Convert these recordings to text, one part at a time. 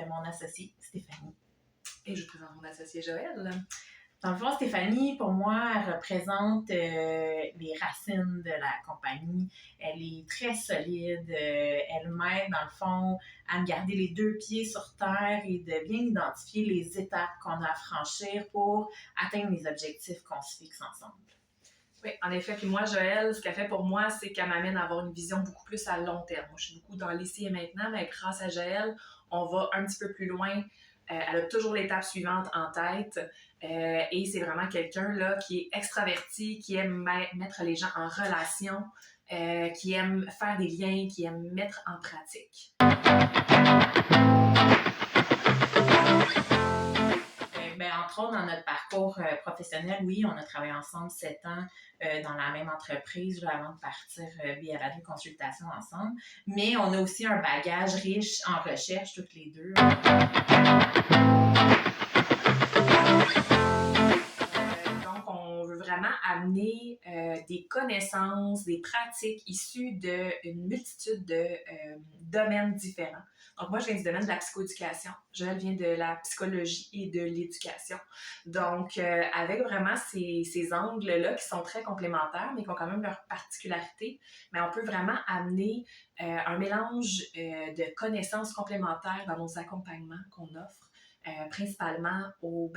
mon associée Stéphanie. Et je présente mon associé Joël. Dans le fond, Stéphanie, pour moi, elle représente les racines de la compagnie. Elle est très solide. Elle m'aide, dans le fond, à me garder les 2 pieds sur terre et de bien identifier les étapes qu'on a à franchir pour atteindre les objectifs qu'on se fixe ensemble. Oui, en effet. Puis moi, Joël, ce qu'elle fait pour moi, c'est qu'elle m'amène à avoir une vision beaucoup plus à long terme. Moi, je suis beaucoup dans l'ici et maintenant, mais grâce à Joël, on va un petit peu plus loin. Elle a toujours l'étape suivante en tête et c'est vraiment quelqu'un là qui est extraverti, qui aime mettre les gens en relation, qui aime faire des liens, qui aime mettre en pratique. Entre autres, dans notre parcours professionnel, oui, on a travaillé ensemble 7 ans dans la même entreprise là, avant de partir via Radio Consultation ensemble. Mais on a aussi un bagage riche en recherche, toutes les deux. Donc, on veut vraiment amener des connaissances, des pratiques issues d'une multitude de domaines différents. Donc, moi, je viens du domaine de la psychoéducation. Joël vient de la psychologie et de l'éducation. Donc, avec vraiment ces angles-là qui sont très complémentaires, mais qui ont quand même leurs particularités, mais on peut vraiment amener un mélange de connaissances complémentaires dans nos accompagnements qu'on offre. Principalement aux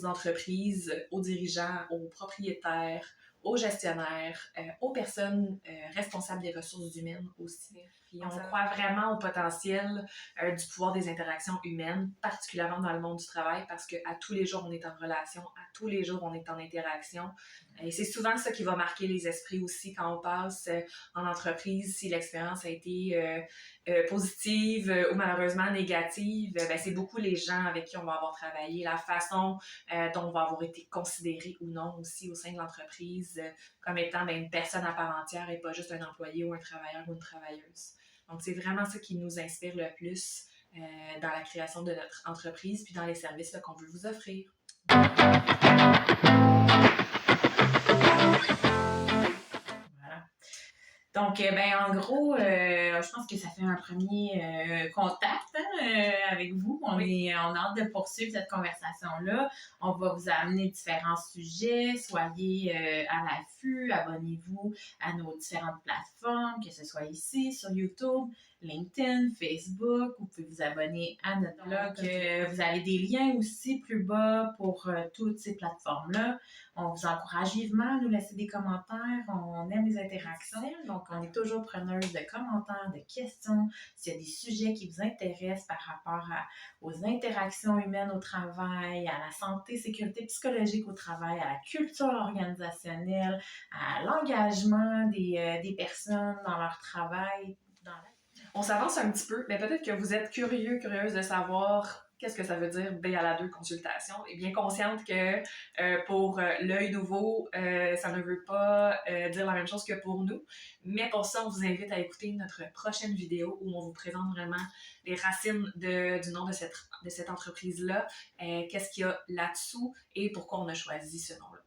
entreprises, aux dirigeants, aux propriétaires, aux gestionnaires, aux personnes responsables des ressources humaines aussi. Puis on croit vraiment au potentiel du pouvoir des interactions humaines, particulièrement dans le monde du travail, parce qu'à tous les jours, on est en relation, à tous les jours, on est en interaction. Et c'est souvent ça qui va marquer les esprits aussi quand on passe en entreprise, si l'expérience a été positive ou malheureusement négative, c'est beaucoup les gens avec qui on va avoir travaillé, la façon dont on va avoir été considéré ou non aussi au sein de l'entreprise comme étant une personne à part entière et pas juste un employé ou un travailleur ou une travailleuse. Donc, c'est vraiment ça qui nous inspire le plus dans la création de notre entreprise puis dans les services qu'on veut vous offrir. Donc, en gros, je pense que ça fait un premier contact avec vous. On a hâte de poursuivre cette conversation-là. On va vous amener différents sujets. Soyez à l'affût. Abonnez-vous à nos différentes plateformes, que ce soit ici, sur YouTube, LinkedIn, Facebook. Vous pouvez vous abonner à notre blog. Vous avez des liens aussi plus bas pour toutes ces plateformes-là. On vous encourage vivement à nous laisser des commentaires. On aime les interactions. Donc, on est toujours preneuse de commentaires, de questions. S'il y a des sujets qui vous intéressent par rapport aux interactions humaines au travail, à la santé, sécurité psychologique au travail, à la culture organisationnelle, à l'engagement des personnes dans leur travail. On s'avance un petit peu, mais peut-être que vous êtes curieuse de savoir qu'est-ce que ça veut dire BA2 consultation? Et bien consciente que pour l'œil nouveau, ça ne veut pas dire la même chose que pour nous. Mais pour ça, on vous invite à écouter notre prochaine vidéo où on vous présente vraiment les racines du nom de cette entreprise-là, qu'est-ce qu'il y a là-dessous et pourquoi on a choisi ce nom-là.